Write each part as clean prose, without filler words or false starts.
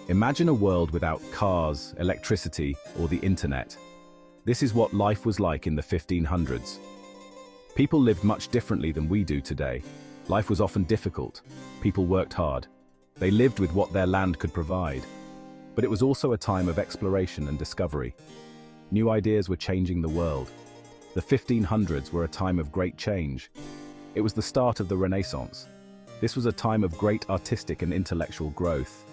Imagine a world without cars, electricity, or the internet. This is what life was like in the 1500s. People lived much differently than we do today. Life was often difficult. People worked hard. They lived with what their land could provide. But it was also a time of exploration and discovery. New ideas were changing the world. The 1500s were a time of great change. It was the start of the Renaissance. This was a time of great artistic and intellectual growth.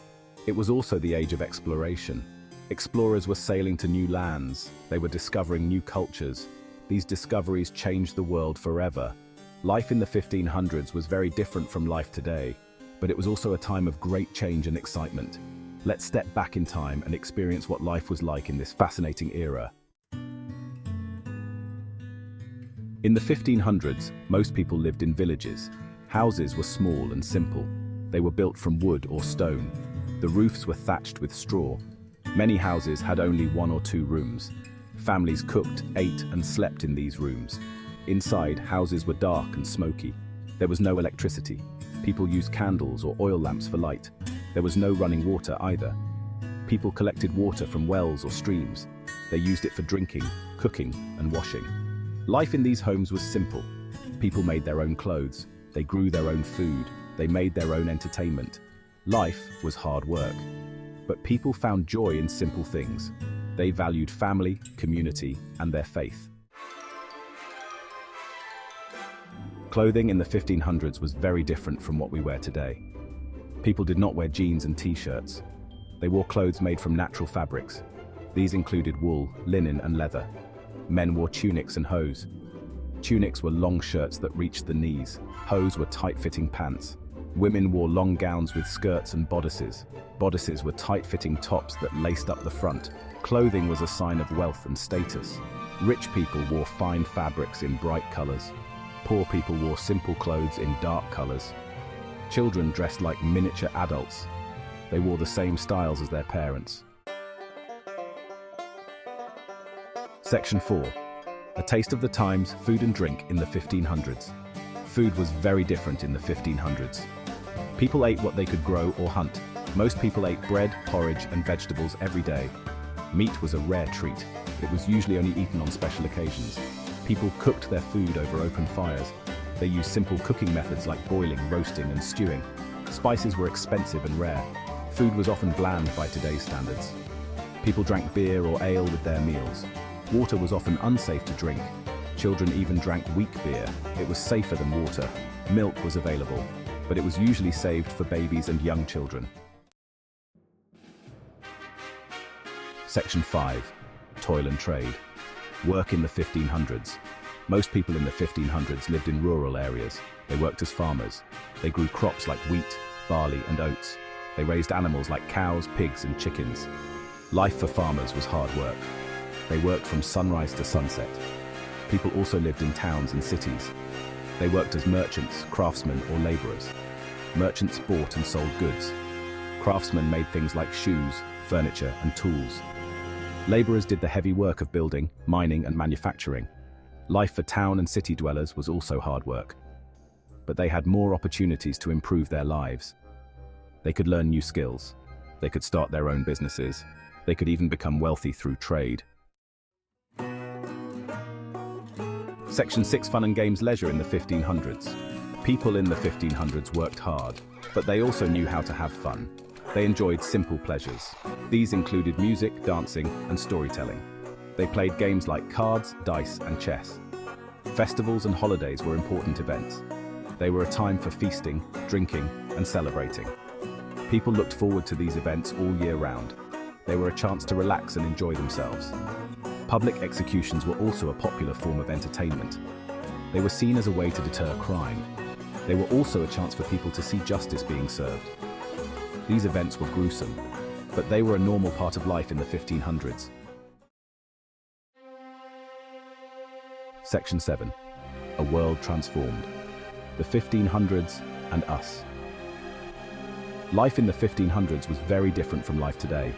It was also the age of exploration. Explorers were sailing to new lands. They were discovering new cultures. These discoveries changed the world forever. Life in the 1500s was very different from life today, but it was also a time of great change and excitement. Let's step back in time and experience what life was like in this fascinating era. In the 1500s, most people lived in villages. Houses were small and simple. They were built from wood or stone. The roofs were thatched with straw. Many houses had only 1 or 2 rooms. Families cooked, ate, and slept in these rooms. Inside, houses were dark and smoky. There was no electricity. People used candles or oil lamps for light. There was no running water either. People collected water from wells or streams. They used it for drinking, cooking, and washing. Life in these homes was simple. People made their own clothes. They grew their own food. They made their own entertainment. Life was hard work. But people found joy in simple things. They valued family, community, and their faith. Clothing in the 1500s was very different from what we wear today. People did not wear jeans and t-shirts. They wore clothes made from natural fabrics. These included wool, linen, and leather. Men wore tunics and hose. Tunics were long shirts that reached the knees. Hose were tight-fitting pants. Women wore long gowns with skirts and bodices. Bodices were tight-fitting tops that laced up the front. Clothing was a sign of wealth and status. Rich people wore fine fabrics in bright colors. Poor people wore simple clothes in dark colors. Children dressed like miniature adults. They wore the same styles as their parents. Section 4. A taste of the times, food and drink in the 1500s. Food was very different in the 1500s. People ate what they could grow or hunt. Most people ate bread, porridge, and vegetables every day. Meat was a rare treat. It was usually only eaten on special occasions. People cooked their food over open fires. They used simple cooking methods like boiling, roasting, and stewing. Spices were expensive and rare. Food was often bland by today's standards. People drank beer or ale with their meals. Water was often unsafe to drink. Children even drank weak beer. It was safer than water. Milk was available, but it was usually saved for babies and young children. Section 5. Toil and trade. Work in the 1500s. Most people in the 1500s lived in rural areas. They worked as farmers. They grew crops like wheat, barley, and oats. They raised animals like cows, pigs, and chickens. Life for farmers was hard work. They worked from sunrise to sunset. People also lived in towns and cities. They worked as merchants, craftsmen, or laborers. Merchants bought and sold goods. Craftsmen made things like shoes, furniture, and tools. Laborers did the heavy work of building, mining, and manufacturing. Life for town and city dwellers was also hard work. But they had more opportunities to improve their lives. They could learn new skills. They could start their own businesses. They could even become wealthy through trade. Section 6. Fun and games, leisure in the 1500s. People in the 1500s worked hard, but they also knew how to have fun. They enjoyed simple pleasures. These included music, dancing, and storytelling. They played games like cards, dice, and chess. Festivals and holidays were important events. They were a time for feasting, drinking, and celebrating. People looked forward to these events all year round. They were a chance to relax and enjoy themselves. Public executions were also a popular form of entertainment. They were seen as a way to deter crime. They were also a chance for people to see justice being served. These events were gruesome, but they were a normal part of life in the 1500s. Section 7. A world transformed. The 1500s and us. Life in the 1500s was very different from life today.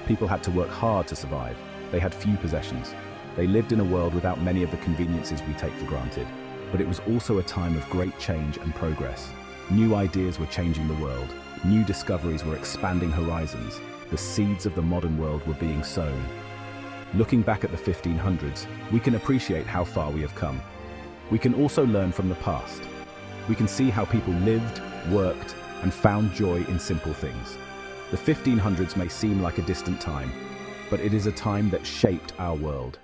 People had to work hard to survive. They had few possessions. They lived in a world without many of the conveniences we take for granted. But it was also a time of great change and progress. New ideas were changing the world. New discoveries were expanding horizons. The seeds of the modern world were being sown. Looking back at the 1500s, we can appreciate how far we have come. We can also learn from the past. We can see how people lived, worked, and found joy in simple things. The 1500s may seem like a distant time, but it is a time that shaped our world.